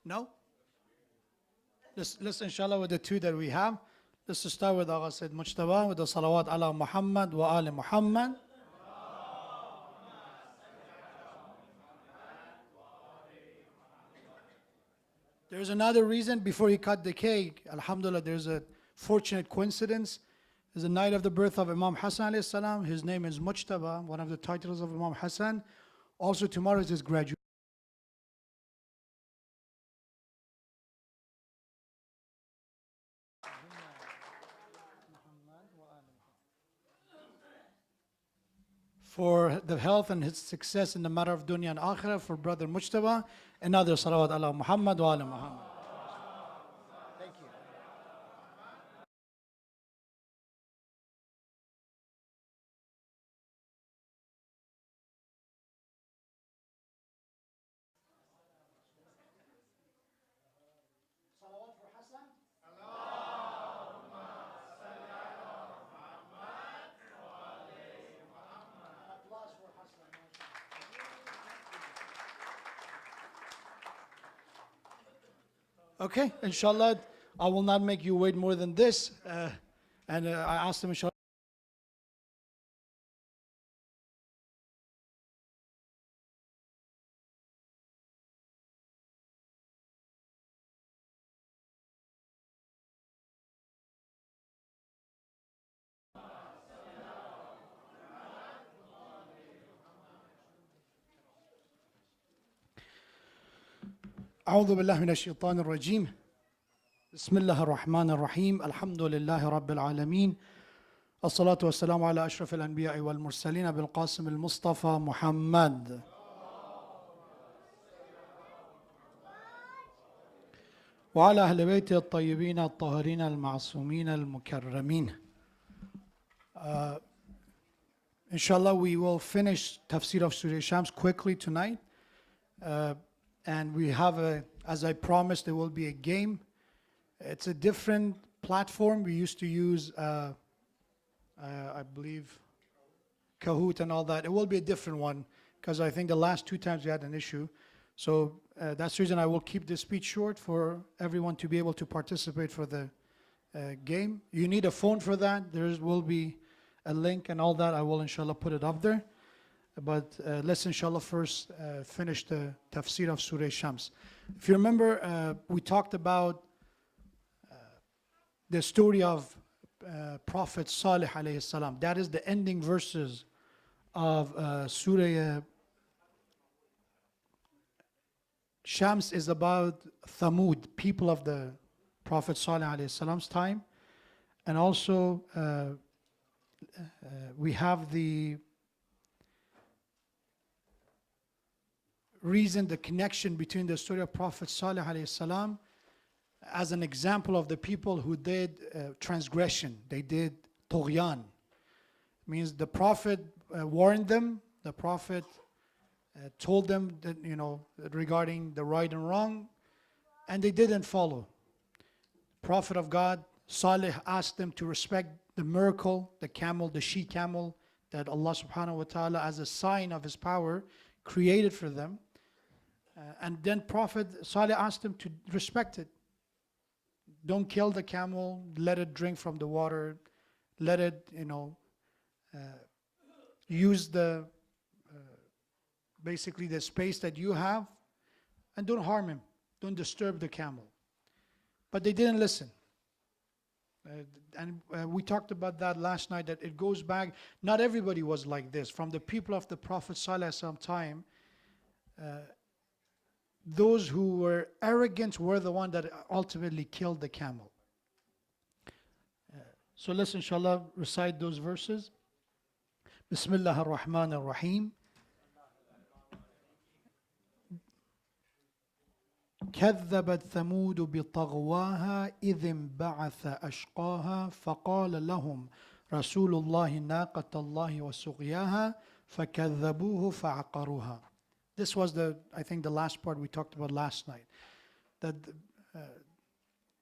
No? Let's inshallah with the two that we have. Let's just start with Agha Sayyid Mujtaba with the salawat ala Muhammad wa ali Muhammad. There's another reason before he cut the cake. Alhamdulillah, there's a fortunate coincidence. It's the night of the birth of Imam Hassan alayhi salam. His name is Mujtaba, one of the titles of Imam Hassan. Also tomorrow is his graduation. For the health and his success in the matter of dunya and akhirah for brother Mujtaba. Another salawat ala Muhammad wa ala Muhammad. Thank you. Salawat for Hassan. Applause for Hassan. Okay, inshallah, I will not make you wait more than this. And I asked him, inshallah. أعوذ بالله من الشيطان الرجيم بسم الله الرحمن الرحيم الحمد لله رب العالمين الصلاة والسلام على أشرف الأنبياء والمرسلين بالقاسم المصطفى محمد وعلى أهل بيته الطيبين الطاهرين المعصومين المكرمين. Inshallah, we will finish tafsir of Surah Shams quickly tonight. And we have as I promised, there will be a game. It's a different platform. We used to use, I believe, Kahoot and all that. It will be a different one because I think the last two times we had an issue. So that's the reason I will keep this speech short for everyone to be able to participate for the game. You need a phone for that. There will be a link and all that. I will inshallah put it up there. But let's inshallah first finish the tafsir of Surah Shams. If you remember, we talked about the story of Prophet Salih alayhi salam. That is the ending verses of Surah Shams is about Thamud, people of the Prophet Salih alayhi salam's time. And also we have the reason, the connection between the story of Prophet Salih alayhi salam as an example of the people who did transgression. They did tughyan. Means the Prophet warned them, the Prophet told them that, regarding the right and wrong, and they didn't follow. Prophet of God, Salih, asked them to respect the miracle, the camel, the she camel that Allah subhanahu wa ta'ala as a sign of His power created for them. And then Prophet Salih asked them to respect it. Don't kill the camel, let it drink from the water, let it, use the, basically the space that you have, and don't harm him, don't disturb the camel. But they didn't listen. And we talked about that last night, that it goes back, not everybody was like this. From the people of the Prophet Salih's time, those who were arrogant were the one that ultimately killed the camel. So let's inshallah recite those verses. Bismillah ar-Rahman ar-Rahim. كذبت ثمود بطغواها إذ انبعث أشقاها فقال لهم رسول الله ناقة الله وسقياها فكذبوه فعقروها. This was I think the last part we talked about last night. That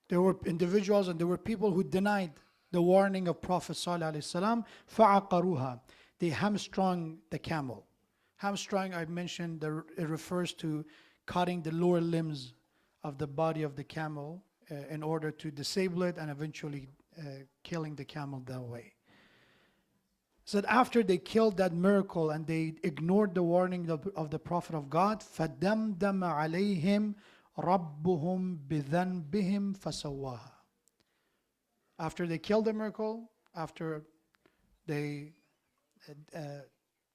there were individuals and there were people who denied the warning of Prophet Salih alayhi salam. فَعَقَرُوهَا. They hamstrung the camel. Hamstrung, I mentioned, it refers to cutting the lower limbs of the body of the camel in order to disable it and eventually killing the camel that way. Said after they killed that miracle and they ignored the warning of the Prophet of God, فَدَمْدَمَ عَلَيْهِمْ رَبُّهُمْ بِذَنْبِهِمْ فَسَوَّاهَا. After they killed the miracle, after they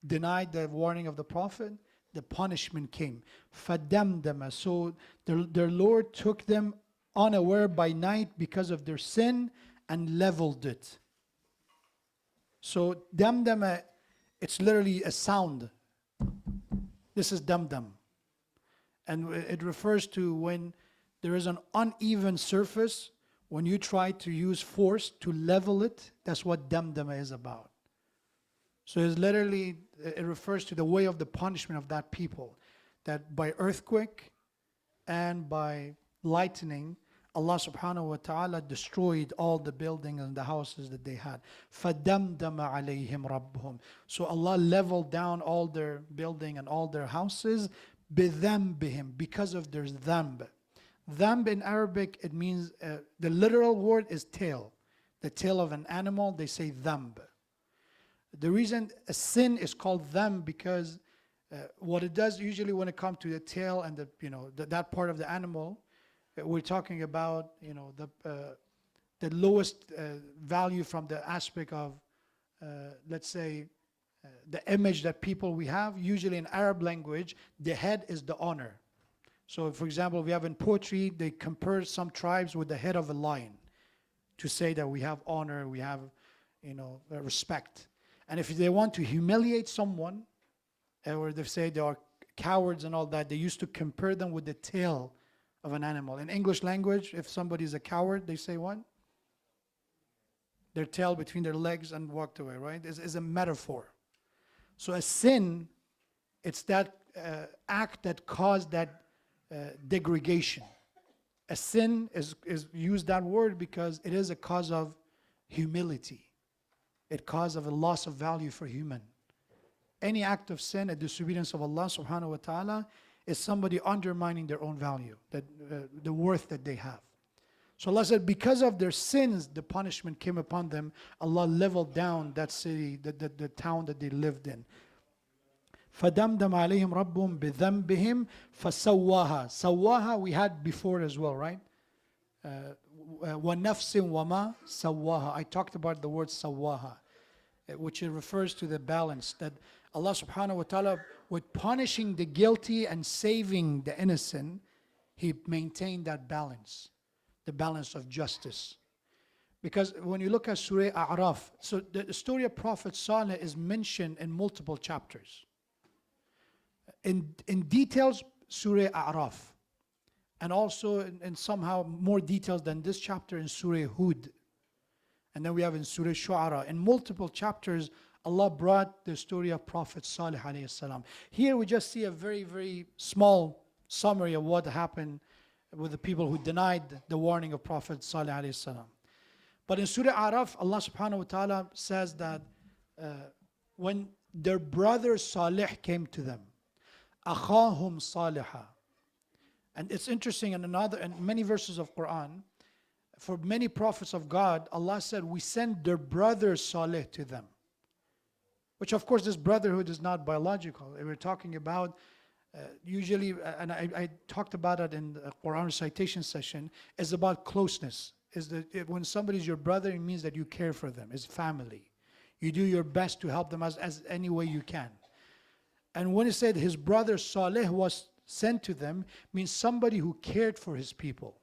denied the warning of the Prophet, the punishment came. فَدَمْدَمَ. So their Lord took them unaware by night because of their sin and leveled it. So damdama, it's literally a sound. This is damdam. And it refers to when there is an uneven surface, when you try to use force to level it, that's what damdama is about. So it's literally, it refers to the way of the punishment of that people. That by earthquake and by lightning, Allah subhanahu wa ta'ala destroyed all the buildings and the houses that they had. فَدَمْدَمَ عَلَيْهِمْ رَبُّهُمْ. So Allah leveled down all their building and all their houses بِذَنْبِهِمْ, because of their dhanb. Dhanb in Arabic, it means, the literal word is tail. The tail of an animal, they say dhanb. The reason a sin is called dhanb because what it does usually when it comes to the tail and that part of the animal, we're talking about the lowest value from the aspect of let's say the image that people we have. Usually in Arab language, the head is the honor. So for example, we have in poetry, they compare some tribes with the head of a lion to say that we have honor, we have respect. And if they want to humiliate someone, or they say they are cowards and all that, they used to compare them with the tail of an animal. In English language, if somebody is a coward, they say what? Their tail between their legs and walked away, right? Is a metaphor. So a sin, it's that act that caused that degradation. A sin is used that word because it is a cause of humility. It cause of a loss of value for human. Any act of sin, a disobedience of Allah subhanahu wa ta'ala, is somebody undermining their own value, that the worth that they have. So Allah said, because of their sins, the punishment came upon them. Allah leveled down that city, the town that they lived in. فَدَمْدَمَ عَلَيْهِمْ رَبُّهُمْ بِذَنْبِهِمْ فَسَوَّاهَا. Sawaha we had before as well, right? وَنَفْسٍ وَمَا سَوَّاهَا. I talked about the word sawaha, which refers to the balance that Allah subhanahu wa ta'ala, with punishing the guilty and saving the innocent, He maintained that balance, the balance of justice. Because when you look at Surah A'raf, so the story of Prophet Saleh is mentioned in multiple chapters. In details, Surah A'raf, and also in somehow more details than this chapter in Surah Hud. And then we have in Surah Shu'ara, in multiple chapters, Allah brought the story of Prophet Salih alayhi salam. Here we just see a very, very small summary of what happened with the people who denied the warning of Prophet Salih alayhi salam. But in Surah Araf, Allah subhanahu wa ta'ala says that when their brother Salih came to them, أَخَاهُمْ صَالِحًا. And it's interesting in many verses of Quran, for many prophets of God, Allah said, we send their brother Salih to them. Which of course this brotherhood is not biological. We're talking about usually, and I talked about it in the Quran recitation session, is about closeness. When somebody's your brother, it means that you care for them, it's family. You do your best to help them as any way you can. And when it said his brother Saleh was sent to them, means somebody who cared for his people.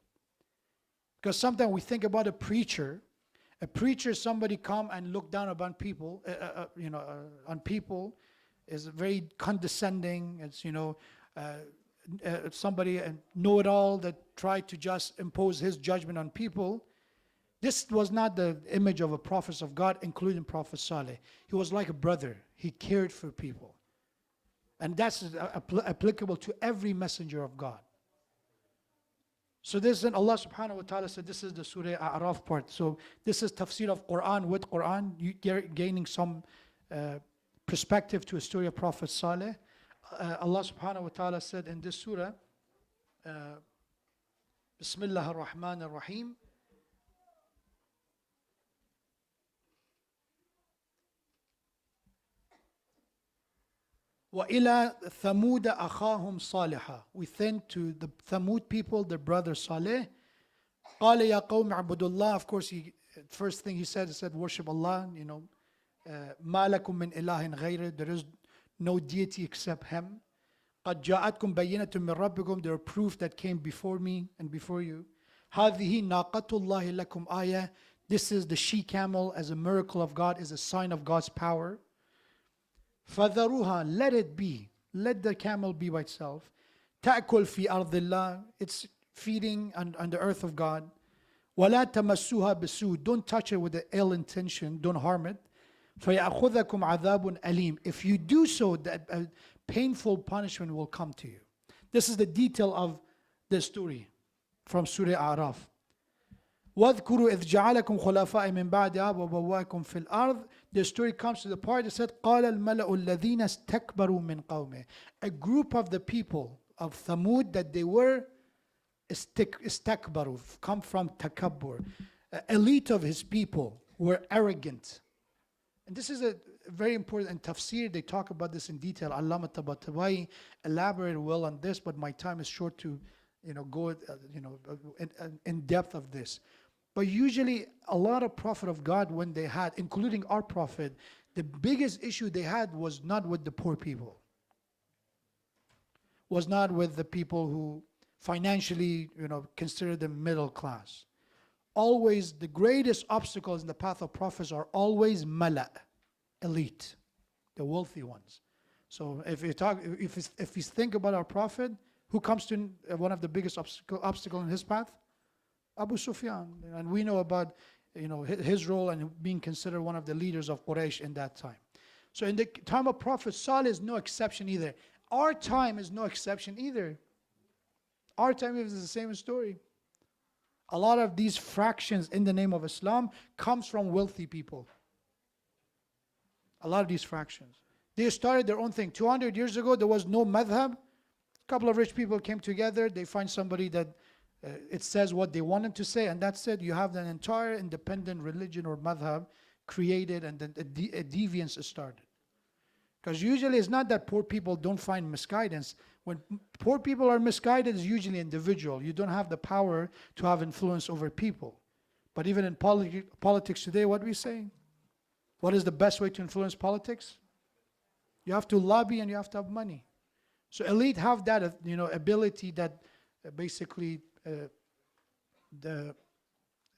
Because sometimes we think about a preacher is somebody come and look down upon people, on people, is very condescending. It's somebody know-it-all that tried to just impose his judgment on people. This was not the image of a prophet of God, including Prophet Saleh. He was like a brother. He cared for people. And that's applicable to every messenger of God. So this is Allah subhanahu wa ta'ala said, this is the Surah A'raf part. So this is tafsir of Quran with Quran, you're gaining some perspective to a story of Prophet Saleh. Allah subhanahu wa ta'ala said in this surah, Bismillah ar-Rahman ar-Rahim. وَإِلَى ثَمُودَ أَخَاهُمْ صَالِحًا. We sent to the Thamud people, their brother Saleh. قَالَ يَا قَوْمِ عَبُدُ اللَّهِ. Of course, first thing he said, worship Allah, مَا لَكُم مِّن إِلَهٍ غَيْرِ. There is no deity except Him. قَدْ جَاءَتْكُمْ بَيِّنَةٌ مِّن رَبِّكُمْ. There are proof that came before me and before you. هَذِهِ نَاقَةُ اللَّهِ لَكُمْ آيَةٌ. This is the she-camel as a miracle of God, is a sign of God's power. فَذَرُوهَا. Let it be. Let the camel be by itself. تَأْكُلْ فِي أَرْضِ اللَّهِ. It's feeding on the earth of God. وَلَا تَمَسُّوهَا بِسُوءٍ. Don't touch it with an ill intention. Don't harm it. فَيَأْخُذَكُمْ عَذَابٌ أَلِيمٌ. If you do so, that a painful punishment will come to you. This is the detail of the story from Surah A'raf. وَاذْكُرُوا إِذْ جَعَلَكُمْ خُلَفَاءَ مِنْ بَعْدِ عَادٍ وَبَوَّأَكُمْ فِي الْأَرْضِ. The story comes to the part that said, قَالَ الْمَلَأُ الَّذِينَ اسْتَكْبَرُوا مِنْ قَوْمِهِ. A group of the people of Thamud that they were istakbaru, come from takabbur. Elite of his people were arrogant. And this is a very important, in tafsir they talk about this in detail. Allama Tabatabai elaborated well on this, but my time is short to go in depth of this. But usually a lot of prophet of God, when they had, including our prophet, the biggest issue they had was not with the poor people, was not with the people who financially consider them middle class. Always the greatest obstacles in the path of prophets are always mala, elite, the wealthy ones. So if you think about our prophet, who comes to one of the biggest obstacle in his path? Abu Sufyan. And we know about his role and being considered one of the leaders of Quraysh in that time. So in the time of Prophet Salih is no exception either. Our time is no exception either. Our time is the same story. A lot of these fractions in the name of Islam comes from wealthy people. A lot of these fractions. They started their own thing. 200 years ago, there was no madhab. A couple of rich people came together. They find somebody that it says what they wanted to say, and that's it. You have an entire independent religion or madhab created, and then a deviance is started. Because usually it's not that poor people don't find misguidance. When poor people are misguided, it's usually individual. You don't have the power to have influence over people. But even in politics today, what do we say? What is the best way to influence politics? You have to lobby and you have to have money. So elite have that ability, that basically the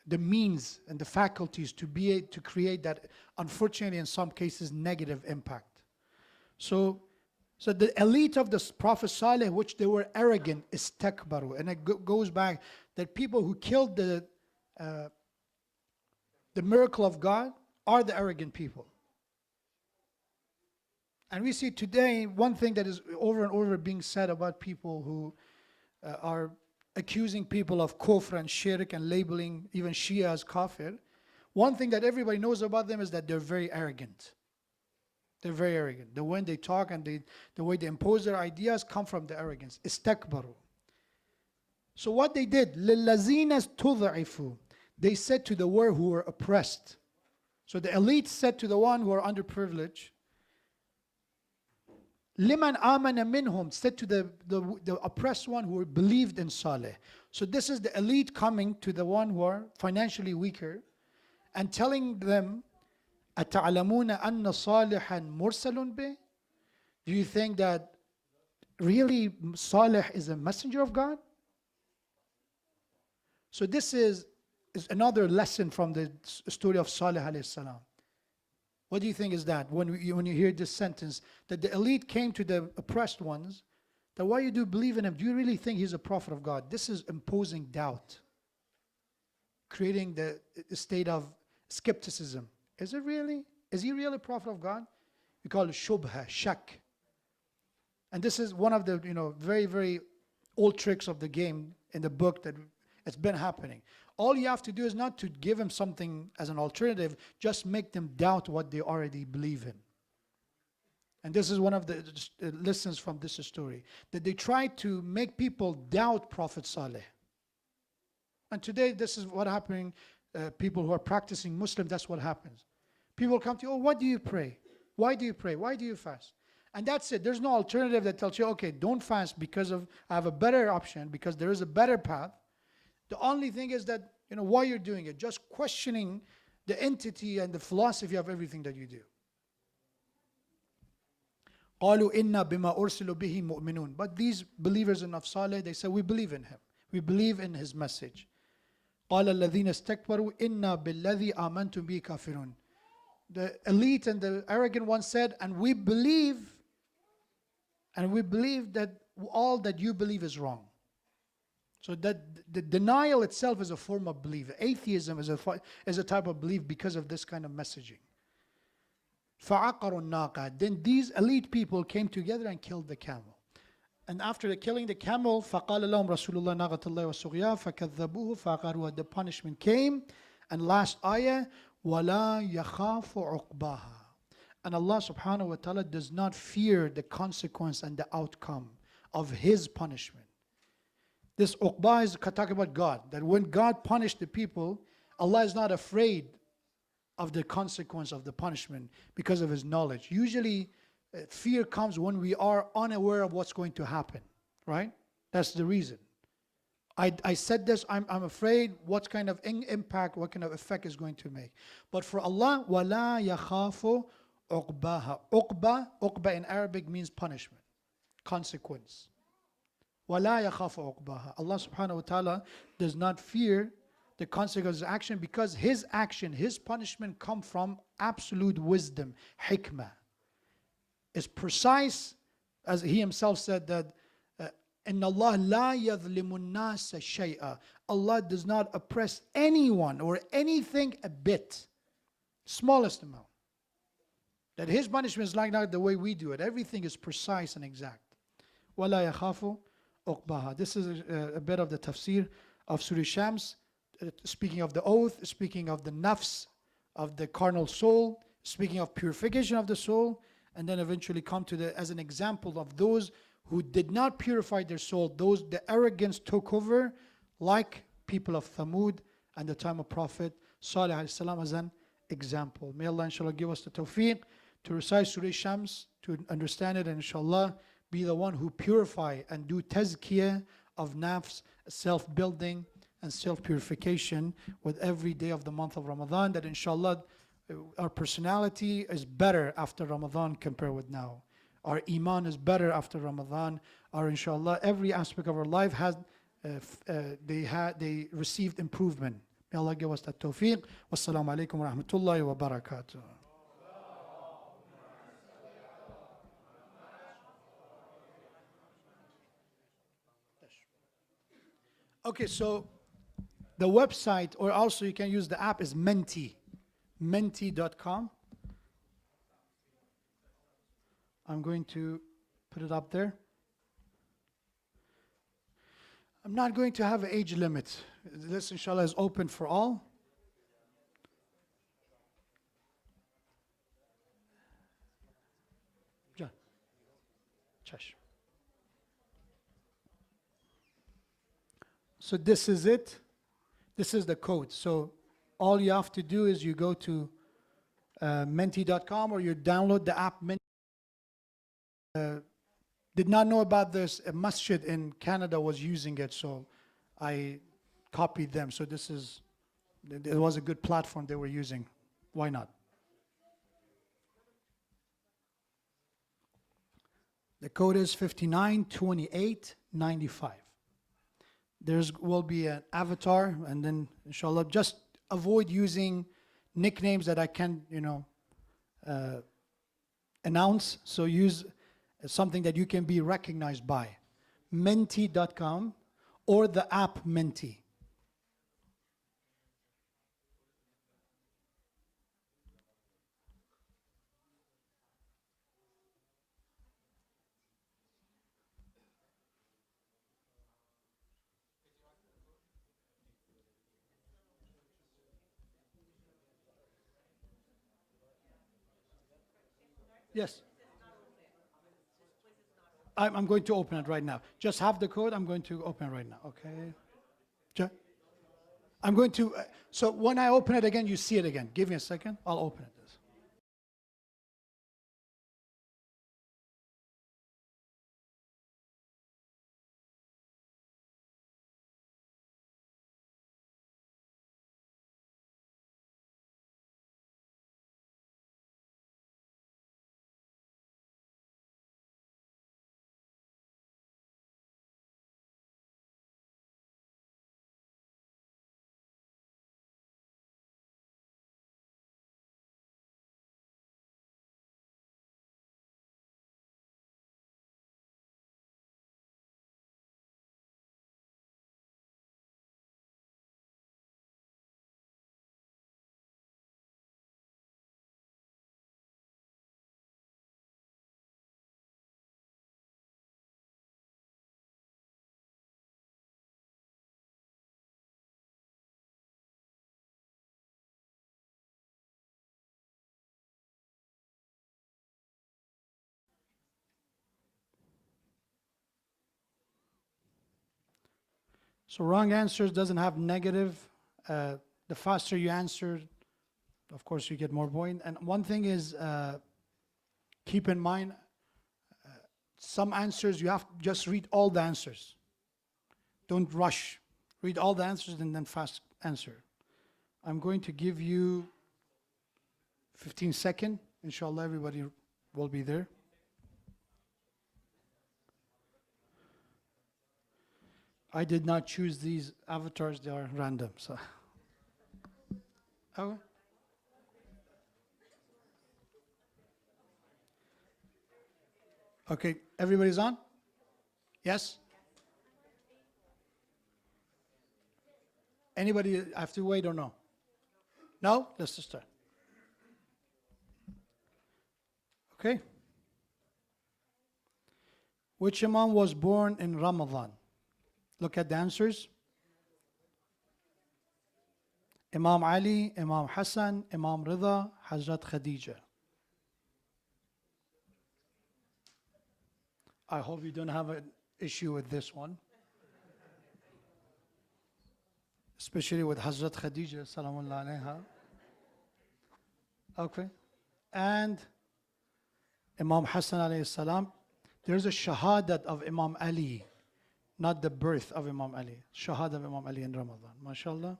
means and the faculties to create that, unfortunately in some cases, negative impact. So the elite of the Prophet Saleh, which they were arrogant, is takbaru. And it goes back that people who killed the miracle of God are the arrogant people. And we see today, one thing that is over and over being said about people who are accusing people of kufr and shirk and labeling even Shia as kafir. One thing that everybody knows about them is that they're very arrogant. They're very arrogant. The way they talk and the way they impose their ideas come from the arrogance. Istakbaru. So what they did, لِلَّذِينَ اسْتُضْعِفُوا. They said to the one who were oppressed. So the elite said to the one who are underprivileged, Liman amana minhum, said to the oppressed one who believed in Saleh. So this is the elite coming to the one who are financially weaker and telling them, أَتَعْلَمُونَ أَنَّ صَالِحًا مُرْسَلٌ بِهِ. Do you think that really Saleh is a messenger of God? So this is another lesson from the story of Saleh alayhi salam. What do you think is that when you hear this sentence, that the elite came to the oppressed ones, that why you do believe in him? Do you really think he's a prophet of God? This is imposing doubt, creating the state of skepticism. Is it really? Is he really a prophet of God? We call it shubha, shak. And this is one of the very, very old tricks of the game in the book that it's been happening. All you have to do is not to give them something as an alternative, just make them doubt what they already believe in. And this is one of the lessons from this story, that they tried to make people doubt Prophet Saleh. And today, this is what happening. People who are practicing Muslim, that's what happens. People come to you, oh, what do you pray? Why do you pray? Why do you fast? And that's it. There's no alternative that tells you, okay, don't fast because of I have a better option, because there is a better path. The only thing is that, why you're doing it, just questioning the entity and the philosophy of everything that you do. قالوا إنا بما أرسلوا به مؤمنون. But these believers in Saleh, they say, we believe in him. We believe in his message. قال الذين استكبروا إنا بالذي آمنتم به كافرون. The elite and the arrogant ones said, and we believe that all that you believe is wrong. So that the denial itself is a form of belief. Atheism is a type of belief because of this kind of messaging. فَعَقَرُوا النَّاقَةَ. Then these elite people came together and killed the camel. And after killing the camel, فَقَالَ لَهُمْ رَسُولُ اللَّهِ نَاقَةَ اللَّهِ وَسُقْيَاهَا فَكَذَّبُوهُ فَعَقَرُوهَا. The punishment came. And last ayah, وَلَا يَخَافُ عُقْبَاهَا. And Allah subhanahu wa ta'ala does not fear the consequence and the outcome of his punishment. This uqbah is talking about God. That when God punished the people, Allah is not afraid of the consequence of the punishment because of his knowledge. Usually, fear comes when we are unaware of what's going to happen, right? That's the reason. I said this, I'm afraid what kind of impact, what kind of effect is going to make. But for Allah, وَلَا يَخَافُ عُقْبَاهَا. Uqba in Arabic means punishment, consequence. وَلَا يَخَافُ عُقْبَاهَا. Allah subhanahu wa ta'ala does not fear the consequence of action, because his action, his punishment come from absolute wisdom, hikmah. It's precise, as he himself said that إِنَّ اللَّهَ لَا يَظْلِمُ النَّاسَ شَيْئًا. Allah does not oppress anyone or anything a bit, smallest amount. That his punishment is like not the way we do it. Everything is precise and exact. وَلَا يَخَافُ عُقْبَاهَا. This is a bit of the tafsir of Surah Shams, speaking of the oath, speaking of the nafs, of the carnal soul, speaking of purification of the soul, and then eventually come to as an example of those who did not purify their soul, those the arrogance took over, like people of Thamud and the time of Prophet Salih alayhi salam as an example. May Allah inshallah give us the tawfiq to recite Surah Shams, to understand it, and inshallah be the one who purify and do tazkiyah of nafs, self-building and self-purification with every day of the month of Ramadan, that inshallah our personality is better after Ramadan compared with now. Our iman is better after Ramadan. Our inshallah every aspect of our life has they received improvement. May Allah give us that tawfiq. Wassalamu alaikum wa rahmatullahi wa barakatuh. Okay, so the website, or also you can use the app, is Menti. Menti.com. I'm going to put it up there. I'm not going to have an age limit. This inshallah is open for all. Ja. Chash. So this is it. This is the code. So all you have to do is you go to menti.com, or you download the app. Did not know about this. A masjid in Canada was using it, so I copied them. So it was a good platform they were using. Why not? The code is 592895. There will be an avatar, and then inshallah just avoid using nicknames that I can announce. So use something that you can be recognized by. Menti.com or the app Menti. Yes. I'm going to open it right now. Just have the code. I'm going to open it right now. Okay. I'm going to, so when I open it again, you see it again. Give me a second. I'll open it. So wrong answers doesn't have negative. The faster you answer, of course, you get more point. And one thing is, keep in mind, some answers you have to just read all the answers. Don't rush. Read all the answers and then fast answer. I'm going to give you 15 seconds. Inshallah, everybody will be there. I did not choose these avatars, they are random. So, okay. Okay, everybody's on? Yes? Anybody have to wait or no? No? Let's just start. Okay. Which Imam was born in Ramadan? Look at the answers. Imam Ali, Imam Hassan, Imam Rida, Hazrat Khadija. I hope you don't have an issue with this one. Especially with Hazrat Khadija, salamullah alayha. Okay. And Imam Hassan alayhi salam. There's a shahadat of Imam Ali, not the birth of Imam Ali. Shahadat of Imam Ali in Ramadan. MashaAllah.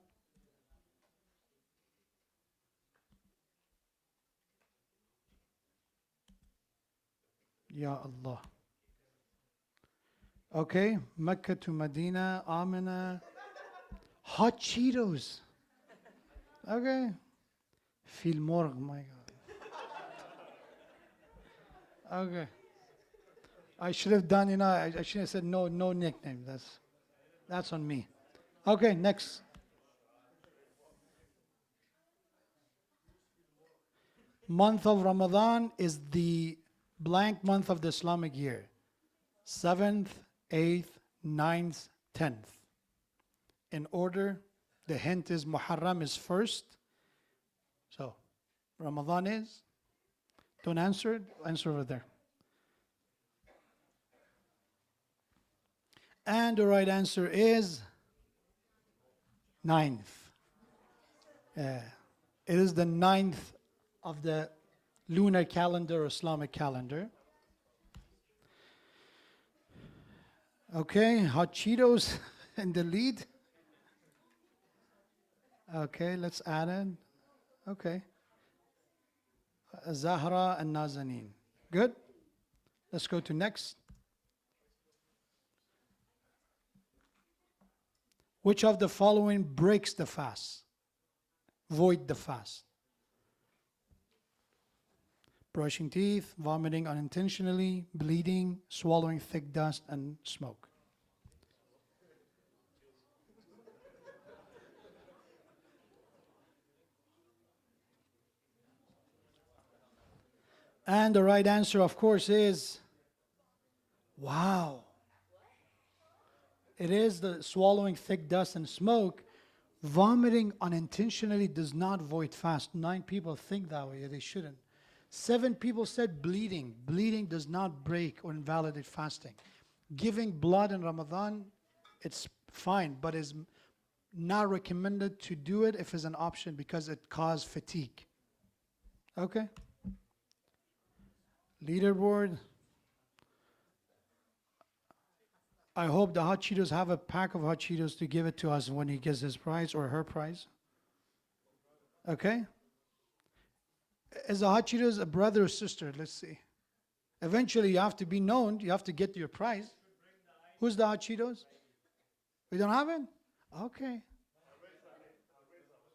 Ya Allah. Okay. Mecca to Medina, Amina. Hot Cheetos. Okay. Fil morg, my God. Okay. I should have done, I should have said no nickname. That's on me. Okay, next. Month of Ramadan is the blank month of the Islamic year. 7th, 8th, 9th, 10th. In order, the hint is Muharram is first. So, Ramadan is? Don't answer it, answer over there. And the right answer is 9th. It is the 9th of the lunar calendar or Islamic calendar. Okay, hot Cheetos in the lead. Okay, let's add it. Okay. Zahra and Nazanin. Good? Let's go to next. Which of the following breaks the fast? Void the fast. Brushing teeth, vomiting unintentionally, bleeding, swallowing thick dust, and smoke. And the right answer, of course, is wow. It is the swallowing thick dust and smoke. Vomiting unintentionally does not void fast. 9 people think that way, they shouldn't. 7 people said bleeding. Bleeding does not break or invalidate fasting. Giving blood in Ramadan, it's fine, but is not recommended to do it if it's an option because it causes fatigue. Okay? Leaderboard. I hope the Hot Cheetos have a pack of Hot Cheetos to give it to us when he gets his prize or her prize. Okay? Is the Hot Cheetos a brother or sister? Let's see. Eventually you have to be known. You have to get your prize. Who's the Hot Cheetos? We don't have it? Okay.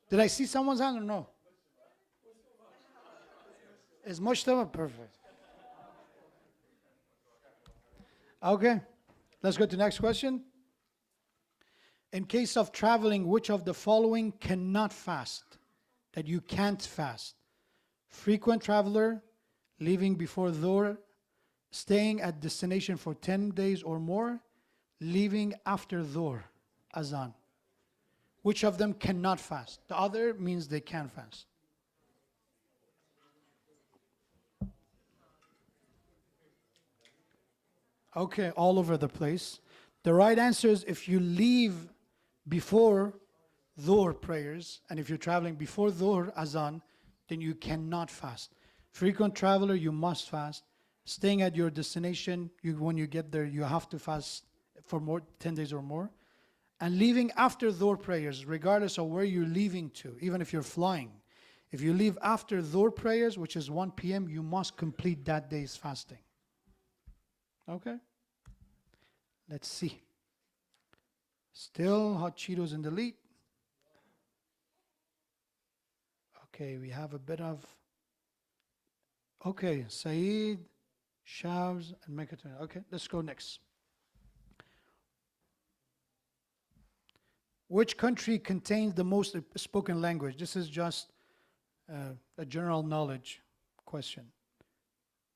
Did I see someone's hand or no? Is Mushtaba perfect? Okay. Let's go to the next question. In case of traveling, which of the following cannot fast? That you can't fast. Frequent traveler, leaving before Dhuhr, staying at destination for 10 days or more, leaving after Dhuhr, Azan. Which of them cannot fast? The other means they can fast. Okay, all over the place. The right answer is if you leave before Dhuhr prayers, and if you're traveling before Dhuhr Azan, then you cannot fast. Frequent traveler, you must fast. Staying at your destination, when you get there, you have to fast for 10 days or more. And leaving after Dhuhr prayers, regardless of where you're leaving to, even if you're flying. If you leave after Dhuhr prayers, which is 1 p.m., you must complete that day's fasting. Okay? Let's see. Still Hot Cheetos in the lead. Okay, we have a bit of... Okay, Saeed, Shabs, and Mekatun. Okay, let's go next. Which country contains the most spoken language? This is just a general knowledge question.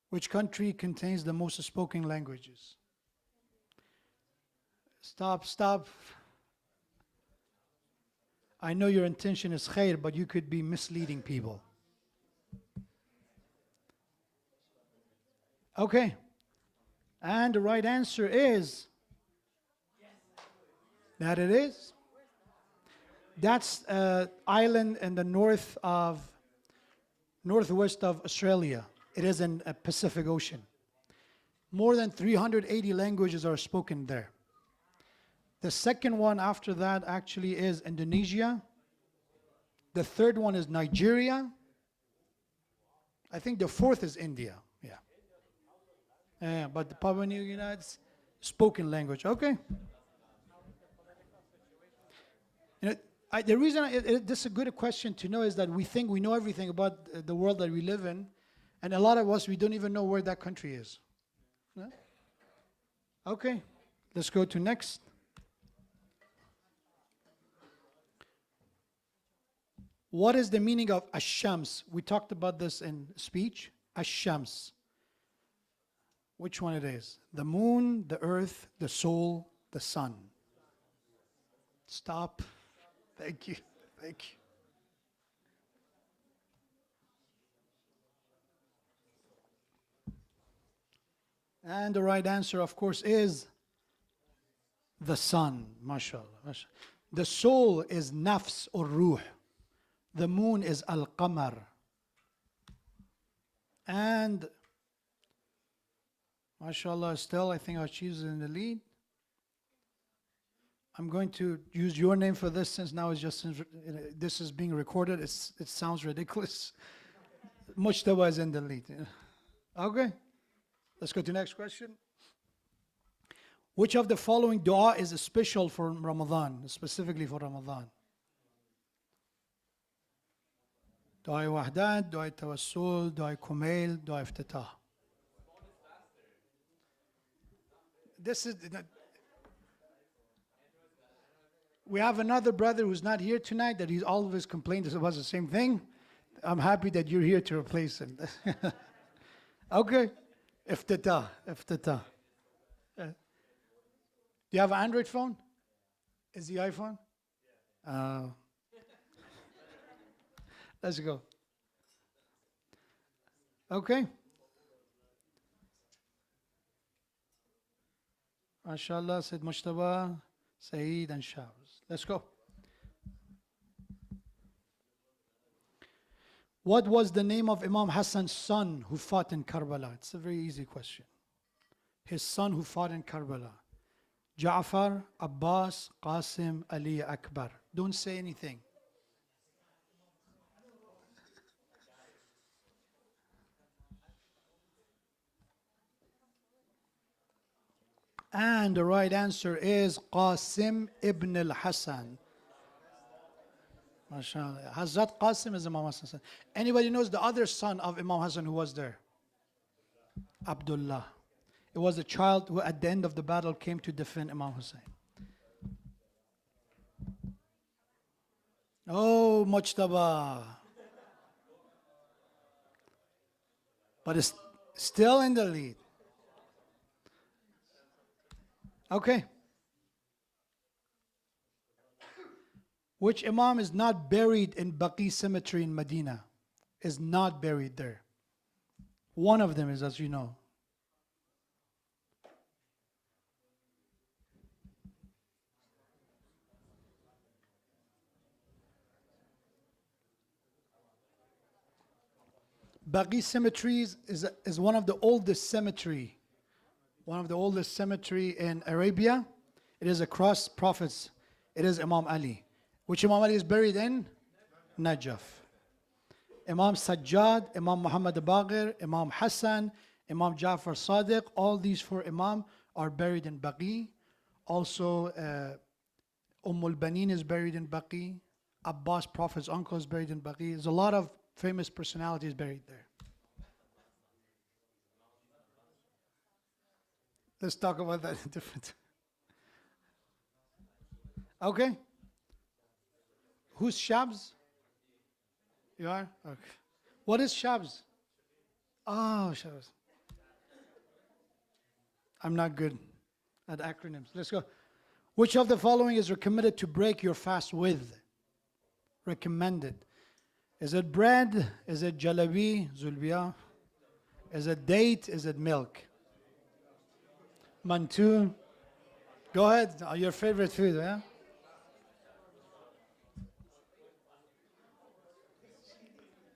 Which country contains the most spoken languages? Stop. I know your intention is khair, but you could be misleading people. Okay. And the right answer is that it is. That's an island in the northwest of Australia. It is in the Pacific Ocean. More than 380 languages are spoken there. The second one after that actually is Indonesia. The third one is Nigeria. I think the fourth is India. Yeah, but the Papua New Guinea, it's spoken language. Okay. The reason this is a good question to know is that we think we know everything about the world that we live in, and a lot of us, we don't even know where that country is. Yeah? Okay, let's go to next. What is the meaning of Ash-Shams? We talked about this in speech. Ash-Shams. Which one it is? The moon, the earth, the soul, the sun. Stop. Thank you. And the right answer, of course, is the sun. MashaAllah. The soul is nafs or ruh. The moon is al-qamar. And MashaAllah, still, I think our chief is in the lead. I'm going to use your name for this since now it's just this is being recorded. It sounds ridiculous. Mujtaba is in the lead. Okay, let's go to the next question. Which of the following dua is special for Ramadan, specifically for Ramadan? Dua Wahdat, Dua Tawassul, Dua Kumail, Dua Iftitah. This is... We have another brother who's not here tonight that he's always complained about the same thing. I'm happy that you're here to replace him. Okay. Iftitah. Do you have an Android phone? Is the iPhone? Let's go. Okay. MashaAllah, Said Mujtaba, Saeed, and Shahz. Let's go. What was the name of Imam Hassan's son who fought in Karbala? It's a very easy question. His son who fought in Karbala. Ja'far, Abbas, Qasim, Ali, Akbar. Don't say anything. And the right answer is Qasim ibn al-Hassan. MashaAllah. Hazrat Qasim is Imam Hassan. Anybody knows the other son of Imam Hassan who was there? Abdullah. It was a child who at the end of the battle came to defend Imam Hussein. Oh, Mujtaba. But it's still in the lead. Okay. Which Imam is not buried in Baqi Cemetery in Medina? Is not buried there. One of them is, as you know. Baqi Cemeteries is one of the oldest cemetery. One of the oldest cemetery in Arabia. It is across prophets. It is Imam Ali. Which Imam Ali is buried in? Najaf. Imam Sajjad, Imam Muhammad Baqir, Imam Hassan, Imam Ja'far Sadiq, all these four Imam are buried in Baqi. Also, al Banin is buried in Baqi. Abbas, Prophet's uncle, is buried in Baqi. There's a lot of famous personalities buried there. Let's talk about that in different. Okay. Who's Shabs? You are? Okay. What is Shabs? Oh, Shabs. I'm not good at acronyms. Let's go. Which of the following is recommended to break your fast with? Recommended. Is it bread? Is it jalebi, zulbiya? Is it date? Is it milk? Mantu. Go ahead. Your favorite food, yeah?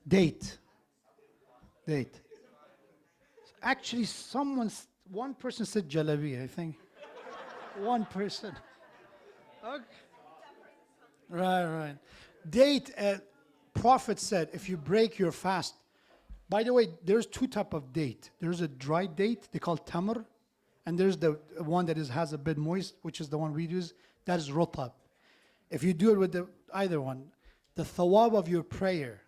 Date. Date. Actually, one person said jalebi, I think. One person. Okay. Right. Date, Prophet said, if you break your fast. By the way, there's two type of date. There's a dry date, they call tamr, and there's the one that has a bit moist, which is the one we use. That is rotab. If you do it with either one, the thawab of your prayer,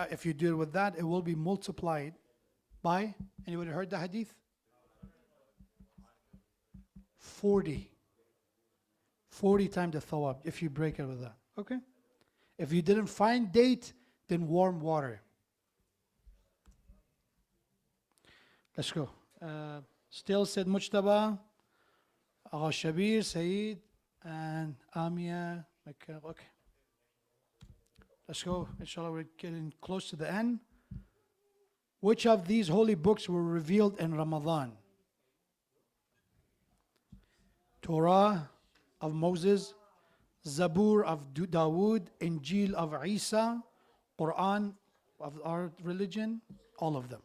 if you do it with that, it will be multiplied by, anybody heard the hadith? 40. 40 times the thawab if you break it with that. Okay? If you didn't find date, then warm water. Let's go. Still said Mujtaba, Agha Shabir, Saeed, and Amia. Okay. Let's go. Inshallah, we're getting close to the end. Which of these holy books were revealed in Ramadan? Torah of Moses, Zabur of Dawood, Injil of Isa, Quran of our religion, all of them.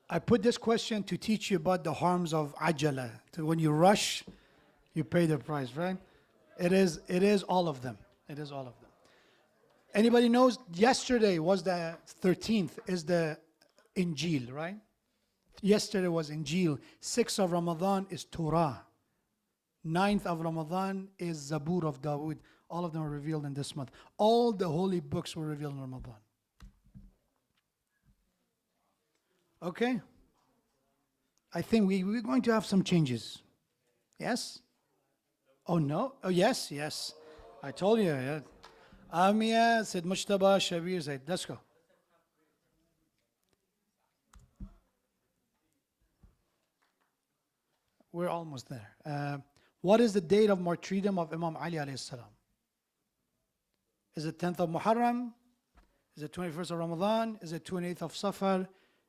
I put this question to teach you about the harms of ajala. So when you rush, you pay the price, right? It is all of them. It is all of them. Anybody knows yesterday was the 13th, is the Injil, right? Yesterday was Injil. 6th of Ramadan is Torah. 9th of Ramadan is Zabur of Dawood. All of them are revealed in this month. All the holy books were revealed in Ramadan. Okay? I think we're going to have some changes. Yes? Oh, no? Oh, yes. I told you. Yeah. Amia said Mujtaba, Shabir said, let's go. We're almost there. What is the date of martyrdom of Imam Ali alayhi salam? Is it 10th of Muharram? Is it 21st of Ramadan? Is it 28th of Safar?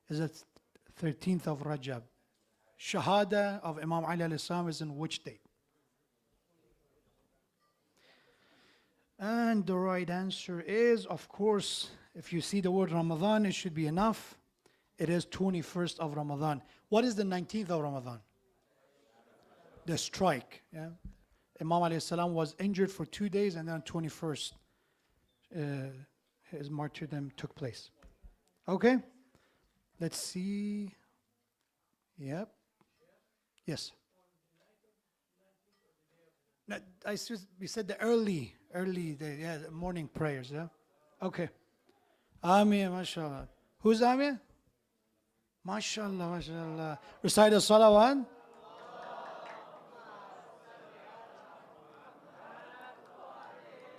Is it 13th of Rajab? Shahada of Imam Ali alayhi salam is in which date? And the right answer is, of course, if you see the word Ramadan, it should be enough. It is 21st of Ramadan. What is the 19th of Ramadan? The strike. Yeah? Imam alayhi salam was injured for 2 days, and then 21st, his martyrdom took place. Okay? Let's see. Yep. Yes. No, we said the early, the morning prayers, yeah? Okay. Ameen, mashallah. Who's Ameen? Mashallah, mashallah. Recite the salawat.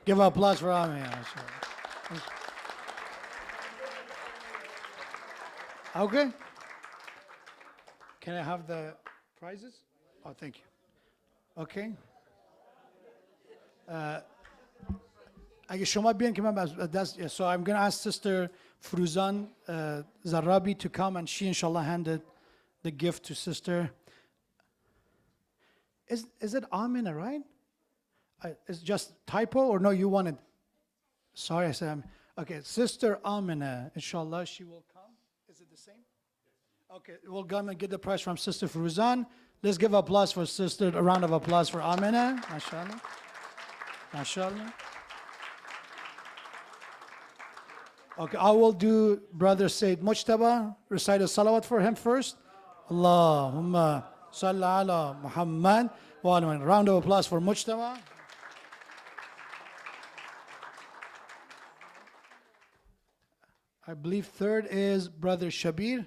Give applause for Ameen, mashallah. Okay. Can I have the prizes? Oh, thank you. Okay. So I'm going to ask Sister Fruzan Zarabi to come, and she inshallah handed the gift to Sister. Is it Amina, right? It's just typo, or no, you wanted? Sorry, I said, okay, Sister Amina, inshallah, she will come. Is it the same? Okay, we'll come and get the prize from Sister Fruzan. Let's give applause for Sister, a round of applause for Amina, mashallah. MashaAllah. Okay, I will do Brother Sayyid Mujtaba, recite a salawat for him first. Allahumma salli ala Muhammad. One round of applause for Mujtaba. I believe third is Brother Shabir.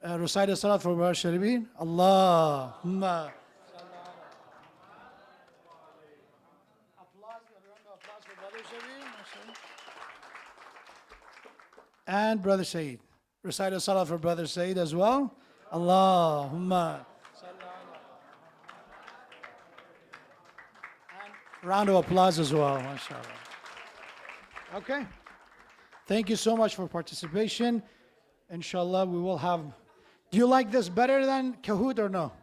Recite a salawat for Brother Shabir. Allahumma. And Brother Sayyid. Recite a salah for Brother Sayyid as well. Allahumma. And round of applause as well, mashallah. Okay. Thank you so much for participation. Inshallah, we will have. Do you like this better than Kahoot or no?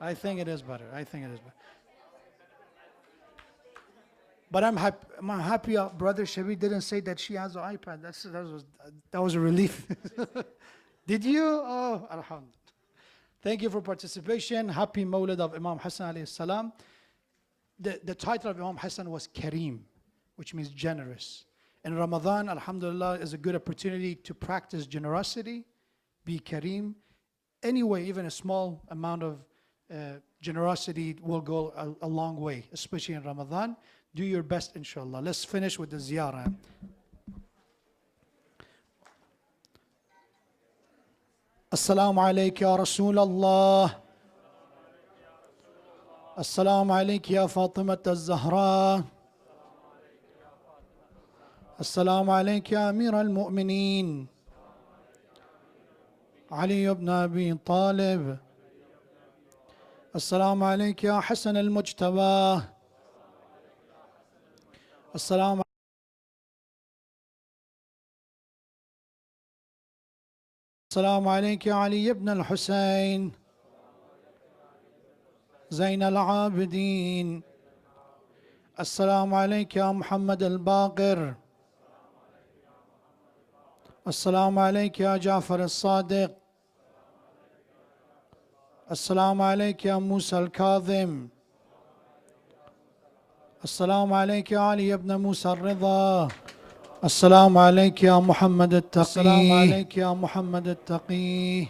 I think it is better. But I'm happy Brother Shabir didn't say that she has an iPad. That was a relief. Did you? Oh, alhamdulillah. Thank you for participation. Happy Mawlid of Imam Hassan alayhi salam. The title of Imam Hassan was Kareem, which means generous. And Ramadan, alhamdulillah, is a good opportunity to practice generosity, be Kareem. Anyway, even a small amount of generosity will go a long way, especially in Ramadan. Do your best, inshallah. Let's finish with the ziyarah. Assalamu alayka ya Rasul Allah. Assalamu alayka ya Fatimat al-Zahra. Assalamu alayka ya Amir al-Mu'mineen. Ali ibn Abi Talib. Assalamu alayka ya Hassan al-Mujtaba. السلام عليك يا علي بن الحسين زين العابدين. السلام عليك يا محمد الباقر. السلام عليك يا جعفر الصادق. السلام عليك يا موسى الكاظم. السلام عليك يا علي بن موسى الرضا. السلام عليك يا محمد التقي. السلام عليك يا محمد التقي.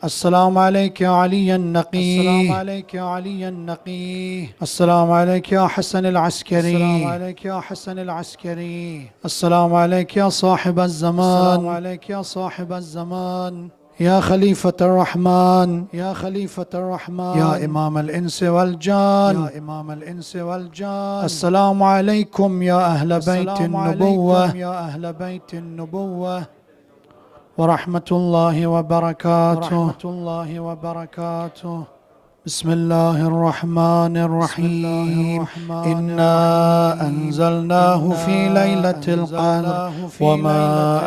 السلام عليك يا علي النقي. السلام عليك يا علي النقي. السلام عليك يا حسن العسكري. السلام عليك يا حسن العسكري. السلام عليك يا صاحب الزمان. السلام عليك يا صاحب الزمان. يا خليفة الرحمن. يا خليفة الرحمن. يا إمام الإنس والجان. يا إمام الإنس والجان. السلام عليكم يا أهل بيت النبوة. يا أهل بيت النبوة ورحمة الله وبركاته. ورحمة الله وبركاته. بسم الله الرحمن الرحيم. إنا أنزلناه في ليلة القدر وما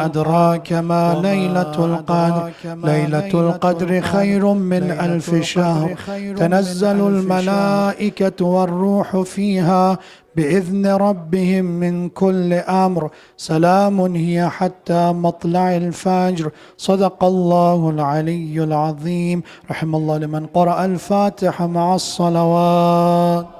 أدراك ما ليلة القدر. ليلة القدر خير من 1000 شهر. تنزل الملائكة والروح فيها بإذن ربهم من كل أمر سلام هي حتى مطلع الفجر صدق الله العلي العظيم. رحم الله لمن قرأ الفاتحة مع الصلوات.